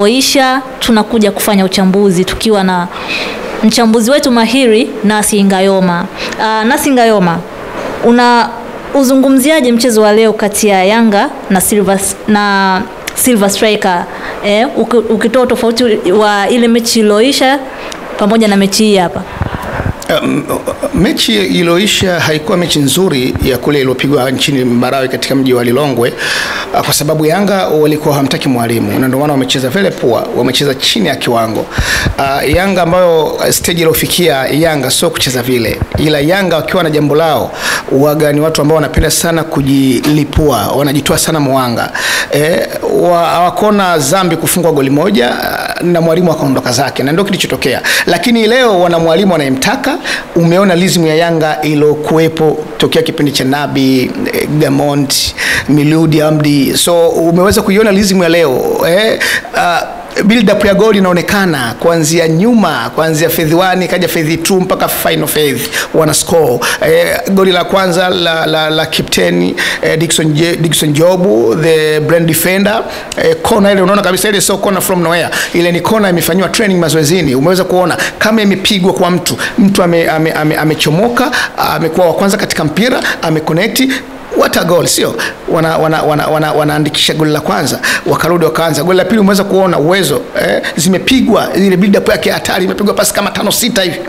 Isha tunakuja kufanya uchambuzi tukiwa na mchambuzi wetu mahiri Nasi Ngayoma. Nasi Ngayoma, uzungumziaje mchezo wa leo kati ya Yanga na Silver Striker? Ukitoa tofauti wa ile mechi iliyoisha pamoja na mechi hii hapa. Mechi iliyoisha haikuwa mechi nzuri ya kule iliyopigwa nchini Mbarawe katika mji wa Lilongwe, kwa sababu Yanga walikuwa hamtaki mwalimu na ndio maana wamecheza vile poa, wamecheza chini ya kiwango. Yanga ambayo stage iliyofikia Yanga sio kucheza vile, ila Yanga wakiwa na jambo lao waga ni watu ambao wanapenda sana kujilipua, wanajitoa sana mwanga. Hawakona dhambi kufungwa goli moja na mwalimu akaondoka zake, na ndio kilichotokea. Lakini leo wana mwalimu anayemtaka. Umeona lizimu ya Yanga ilokuepo tokea kipindi cha Nabi, Gamond, Miludi, Amdi. So umeweza kuiona lizimu ya leo. Build up ya goli inaonekana kuanzia nyuma, kuanzia phase 1 kaja phase 2 mpaka final phase wana score. Goli la kwanza la captain Dickson Jobu, the brand defender, kona ile unaona kabisa ile sio kona from nowhere, ile ni kona imefanywa training mazoezini. Umeweza kuona kama imepigwa kwa mtu amechomoka, amekuwa wa kwanza katika mpira, ameconnect. What a goal, sio? Wanaandikisha goli la kwanza, wakarudi wakaanza. Goli la pili umeweza kuona uwezo, zimepigwa ile build up yake hatari, imepigwa pasi kama 5-6 hivi.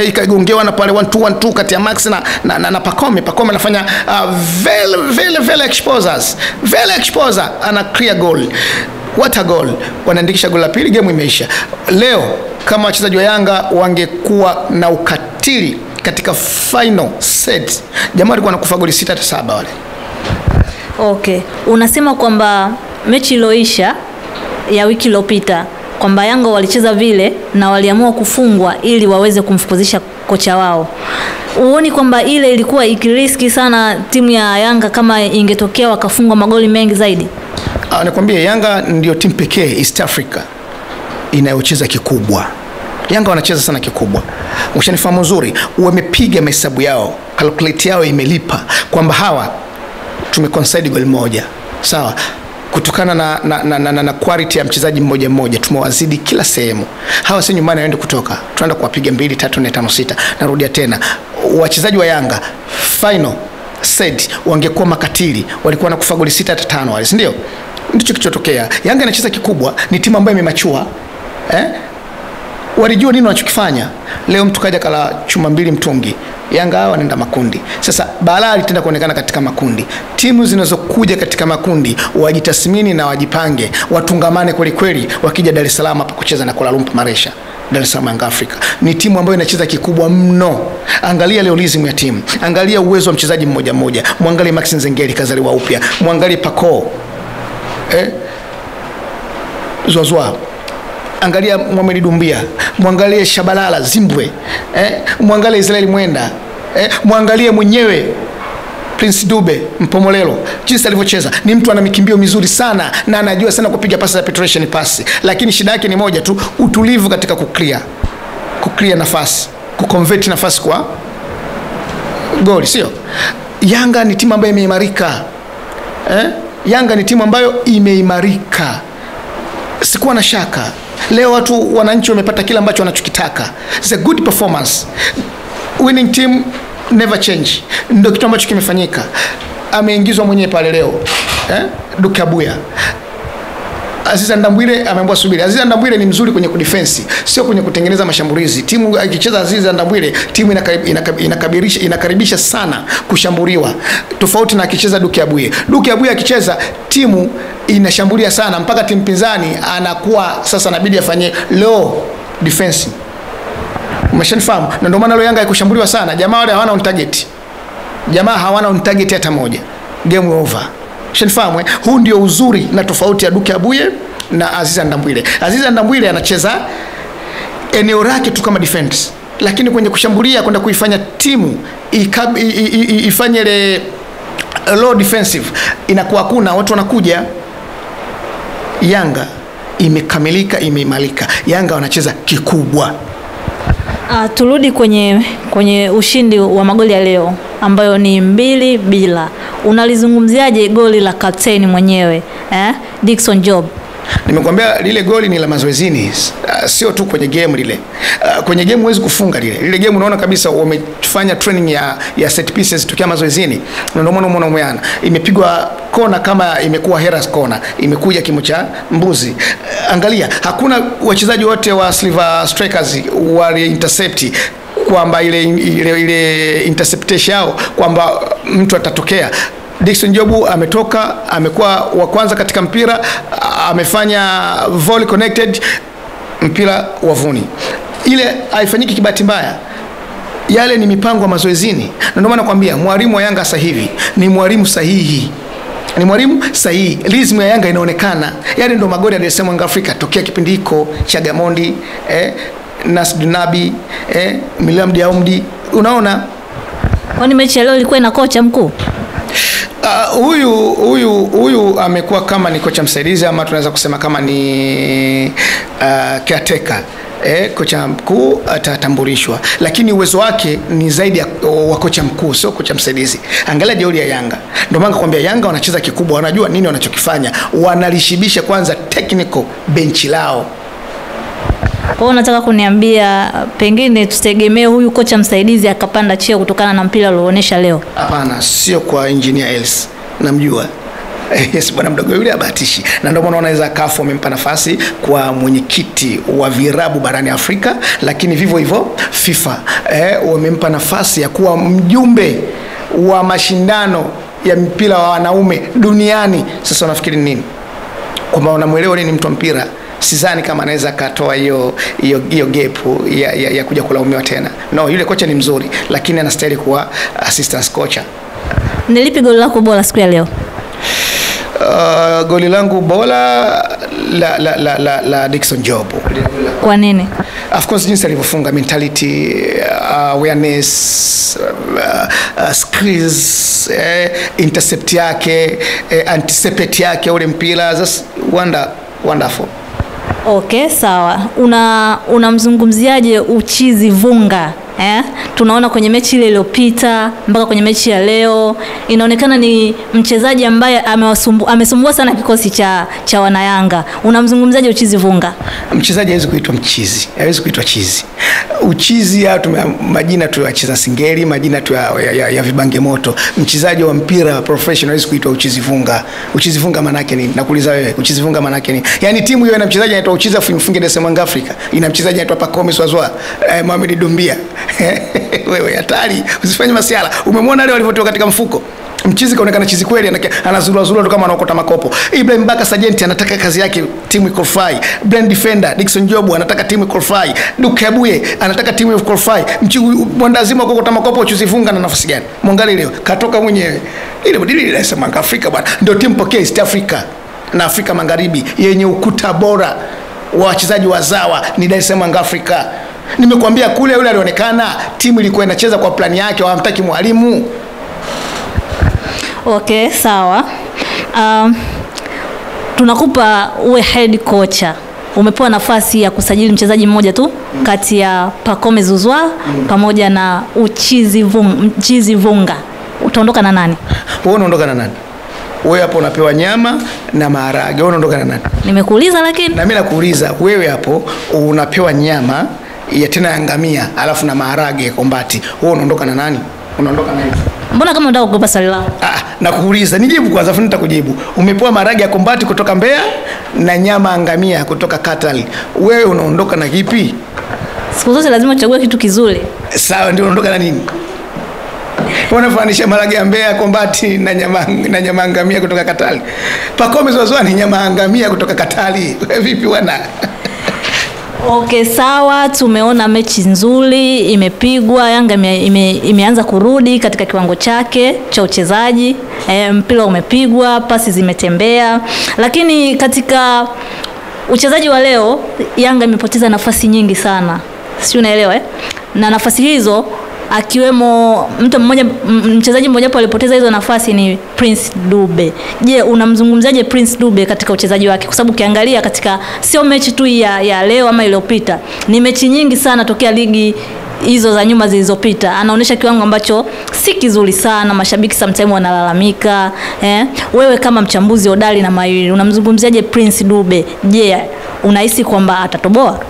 Ikagongewa na pale 1-2 kati ya Max na Pacome. Pacome anafanya very exposers. Very exposer, ana clear goal. What a goal. Wanaandikisha goli la pili, game imeisha. Leo kama wachezaji wa Yanga wangekuwa na ukatili katika final set, jamaa alikuwa anakufa goli 6-7 wale. Okay. Unasema kwamba mechi iliyoisha ya wiki iliyopita kwamba Yanga walicheza vile na waliamua kufungwa ili waweze kumfukuzisha kocha wao. Uoni kwamba ile ilikuwa ikiriski sana timu ya Yanga kama ingetokea wakafungwa magoli mengi zaidi? Nakwambia Yanga ndio timu pekee East Africa inayocheza kikubwa. Yanga wanacheza sana kikubwa. Ushanifahamu nzuri, wamepiga mahesabu yao, calculate yao imelipa kwamba hawa tumeconcede goli moja. Sawa? Kutokana na quality ya mchezaji mmoja mmoja tumewazidi kila sehemu. Hawa si nyumbani waende kutoka. Tunaenda kuwapiga 2 3 4 5 6. Narudia tena. Wachezaji wa Yanga final set wangekuwa makatili, walikuwa na kufa goli 6-5 wale, si ndio? Ndicho kilichotokea. Yanga inacheza kikubwa, ni timu ambayo imemachua. Walijua nini wanachokifanya. Leo mtu kaja kala chuma 2 mtungi. Yanga hawa wanaenda makundi. Sasa balaa litenda kuonekana katika makundi. Timu zinazokuja katika makundi wajitathmini na wajipange, watungamane kweli kweli wakija Dar es Salaam hapa kucheza na Kuala Lumpur Malaysia. Dar es Salaam Yanga Africa ni timu ambayo inacheza kikubwa mno. Angalia leo lizimu ya timu, angalia uwezo wa mchezaji mmoja mmoja. Muangalie Max Nzengeli kazaliwa upya, muangalie Paco, Zouzoua, angalia Mohamed Dumbia, muangalie Shabalala Zimbwe, muangalie Israeli Mwenda, muangalie mwenyewe Prince Dube Mpomolelo, jinsi alivyocheza. Ni mtu ana mikimbio mizuri sana na anajua sana kupiga pasi za penetration pass, lakini shida yake ni moja tu, utulivu katika kuclear nafasi, kuconvert nafasi kwa goli, sio? Yanga ni timu ambayo imeimarika. Yanga ni timu ambayo imeimarika. Sikuwa na shaka. Leo watu wananchi wamepata kila ambacho wanachokitaka. It's a good performance. Winning team never change. Ndio kitu ambacho kimefanyika. Ameingizwa mwenyewe pale leo. Duke Abuya. Aziz Ndambwile ameambiwa subiri. Aziz Ndambwile ni mzuri kwenye kudefense, sio kwenye kutengeneza mashambulizi. Timu ikicheza Aziz Ndambwile, timu inakaribisha sana kushambuliwa. Tofauti na akicheza Duke Abuya. Duke Abuya akicheza timu inashambulia sana mpaka timu pinzani anakuwa sasa inabidi afanye low defense. Umeshanifahamu? Na ndio maana leo Yanga ikushambuliwa sana. Jamaa wale hawana on target. Jamaa hawana on target hata moja. Game over. Umeshanifahamu? Huu ndio uzuri na tofauti ya Duke Abuye na Aziz Ndambwile. Aziz Ndambwile anacheza eneo lake tu kama defense, lakini kwenye kushambulia kwenda kuifanya timu ifanye ile low defensive inakuwa kuna watu wanakuja. Yanga imekamilika, imeimarika. Yanga wanacheza kikubwa. Turudi kwenye ushindi wa magoli ya leo ambayo ni 2-0. Unalizungumziaje goli la captain mwenyewe Dickson Job? Nimekwambia lile goli ni la mazoezini, sio tu kwenye game lile. Kwenye game huwezi kufunga lile. Lile game unaona kabisa wamefanya training ya set pieces tukia mazoezini. Ndio maana umeona imepigwa kona kama imekuwa Heras kona, imekuja kimo cha mbuzi. Angalia, hakuna wachezaji wote wa Silver Strikers wali intercept kwamba ile interceptation yao kwamba mtu atatokea. Dickson Jobu ametoka, amekuwa wa kwanza katika mpira, amefanya volley connected, mpira wavuni. Ile haifanyiki kibati mbaya. Yale ni mipango ya mazoezini. Ndio maana nakwambia mwalimu wa Yanga sasa hivi ni mwalimu sahihi. Ni mwalimu sahihi. Rhythm ya Yanga inaonekana. Yale ndio magoli ya Dar es Salaam Afrika tokea kipindi hiko cha Gamondi, Nasr Nabi, Milam Diaumdi. Unaona? Kwani mechi leo ilikuwa ina kocha mkuu? Huyu amekuwa kama ni kocha msaidizi, ama tunaweza kusema kama ni caretaker. Kocha mkuu atatambulishwa, lakini uwezo wake ni zaidi wa kocha mkuu, sio kocha msaidizi. Angalia jeuri ya Yanga. Ndio maana nakwambia Yanga wanacheza kikubwa, wanajua nini wanachokifanya, wanalishibisha kwanza technical bench lao. Kwa unataka kuniambia pengine tutegemee huyu kocha msaidizi akapanda cheo kutokana na mpira alioonyesha leo? Hapana, sio kwa engineer Els. Namjua. Yes, bwana mdogo yule abatishi. Na ndio maana unaweza CAF wamempa nafasi kwa mwenyekiti wa virabu barani Afrika, lakini vivyo hivyo FIFA wamempa nafasi ya kuwa mjumbe wa mashindano ya mpira wa wanaume duniani. Sasa unafikiri nini? Kwamba unamuelewa nini mtu wa mpira? Sidhani kama anaweza katoa hiyo gap ya kuja kulaumiwa tena. No, yule kocha ni mzuri, lakini anastahili kuwa assistant coach. Nilipi goli lako bora siku ya leo? Goli langu bora la Dickson Job. Kwa nini? Of course jinsi alivyofunga, mentality, awareness, skills, intercept yake, anticipate yake ule mpira, just wonderful. Okay, sawa. Unamzungumziaje Uchizi Vunga? Tunaona kwenye mechi ile iliyopita mpaka kwenye mechi ya leo inaonekana ni mchezaji ambaye amesumbua sana kikosi cha wanayanga. Unamzungumzaje Uchizi Vunga? Mchezaji hawezi kuitwa mchizi, hawezi kuitwa chizi. Uchizi majina tu ya singeli, majina tu ya vibange moto. Mchezaji wa mpira professional hawezi kuitwa Uchizi Vunga. Uchizi Vunga maana yake nini? Nakuuliza wewe, Uchizi Vunga maana yake nini? Yaani timu hiyo ina mchezaji anaitwa Uchizi afu imfunge Dar es Salaam Afrika. Ina mchezaji anaitwa Pacome Swazwa, Mohamed Dumbia. Wewe hatari, usifanye masiala. Umemwona leo alivyotoka katika mfuko? Mchizi kaonekana chizi kweli, anazurura tu kama anaokota makopo. Ibrahim Baka Sajenti anataka kazi yake timu iqualify. Brand defender Dickson Jobu anataka timu iqualify. Duke Abuye anataka timu iqualify. Mwandazima kuokota makopo. Uchizi Vunga na nafasi gani? Mwangalie leo katoka mwenyewe. Ile badili ile sema Afrika bwana. Ndio timu pokea East Africa na Afrika Magharibi yenye ukuta bora wa wachezaji wazawa ni Dar es Salaam Africa. Nimekuambia kule yule alionekana timu ilikuwa inacheza kwa plani yake, hawamtaki mwalimu. Okay, sawa. Tunakupa uwe head coach. Umepewa nafasi ya kusajili mchezaji mmoja tu kati ya Pacome Zouzoua pamoja na Uchizi Vunga. Utaondoka na nani? Wewe unaondoka na nani? Wewe hapo unapewa nyama na maharage. Wewe unaondoka na nani? Nimekuuliza lakini. Na mimi nakuuliza, wewe hapo unapewa nyama ya tena ya ngamia alafu na maharage kombati. Wewe unaondoka na nani? Unaondoka na hivi. Mbona kama unataka kukupa swali langu? Nakuuliza, nijibu kwanza afu nitakujibu. Umepewa maharage ya kombati kutoka Mbeya na nyama ya ngamia kutoka Qatar. Wewe unaondoka na kipi? Siku zote lazima uchague kitu kizuri. Sawa, ndio unaondoka na nini? Wanafanisha maharage ya Mbeya kombati na nyama ngamia kutoka Qatar. Pacome Zouzoua ni nyama ngamia kutoka Qatar. Vipi wana? Okay, sawa, tumeona mechi nzuri imepigwa, Yanga imeanza kurudi katika kiwango chake cha uchezaji. Mpira umepigwa, pasi zimetembea, lakini katika uchezaji wa leo Yanga imepoteza nafasi nyingi sana. Si unaelewa Na nafasi hizo akiwemo mchezaji mmoja hapo alipoteza hizo nafasi ni Prince Dube. Je, unamzungumzaje Prince Dube katika uchezaji wake? Kwa sababu ukiangalia katika sio mechi tu ya leo ama iliyopita, ni mechi nyingi sana tokea ligi hizo za nyuma zilizopita, anaonesha kiwango ambacho si kizuri sana. Mashabiki sometimes wanalalamika. Wewe kama mchambuzi hodari na mahiri, unamzungumziaje Prince Dube? Je, unahisi kwamba atatoboa?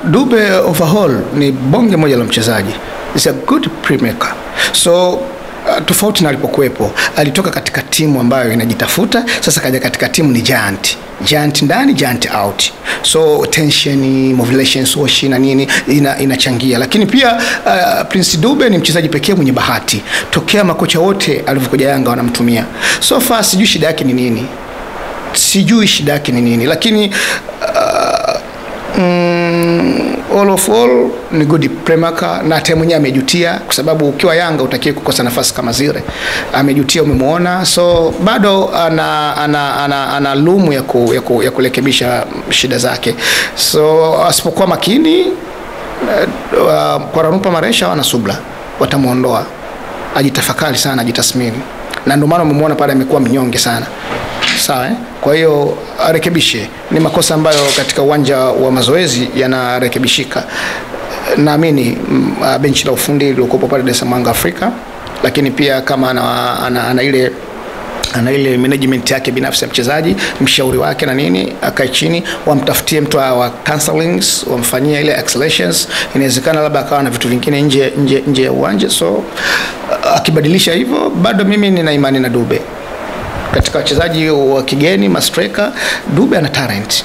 Dube overall ni bonge moja la mchezaji. Is a good playmaker. So tofauti na alipokuepo, alitoka katika timu ambayo inajitafuta, sasa kaja katika timu ni giant ndani, giant out. So tension, motivation, swash na nini inachangia. Lakini pia Prince Dube ni mchezaji pekee mwenye bahati. Tokea makocha wote alivyokuja Yanga wanamtumia. So far sijui shida yake ni nini. Lakini all of all ni good playmaker, na hata mwenyewe amejutia, kwa sababu ukiwa Yanga utakie kukosa nafasi kama zile. Amejutia, umemuona. So bado ana lumu ya kurekebisha shida zake. So asipokuwa makini, kwa Rampa Maresha wana subla, watamuondoa. Ajitafakari sana, ajitasmini. Na ndio maana umemuona pale amekuwa mnyonge sana. Sawa Kwa hiyo arekebishe. Ni makosa ambayo katika uwanja wa mazoezi yanarekebishika. Naamini benchi la ufundi lilikopo pale Dar es Salaam Afrika, lakini pia kama ana ile management yake binafsi ya mchezaji, mshauri wake na nini, akae chini, wamtafutie mtu wa counselings, wamfanyie ile accelerations. Inawezekana labda akawa na vitu vingine nje ya uwanja. So akibadilisha hivyo, bado mimi nina imani na Dube. Katika wachezaji wa kigeni, mastreka, Dube ana talent.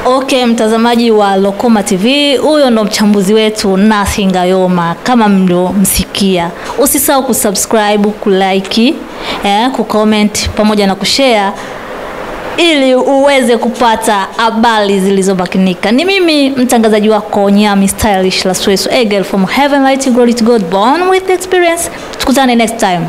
Okay, mtazamaji wa Lokoma TV, huyo ndo mchambuzi wetu Nathi Ngayoma. Kama msikia, usisahau kusubscribe, kulike, kucomment pamoja na kushare ili uweze kupata habari zilizobakinika. Ni mimi mtangazaji wako Nyami Stylish La Sweso, a girl from heaven, light, glory to God, born with experience. Tukutane next time.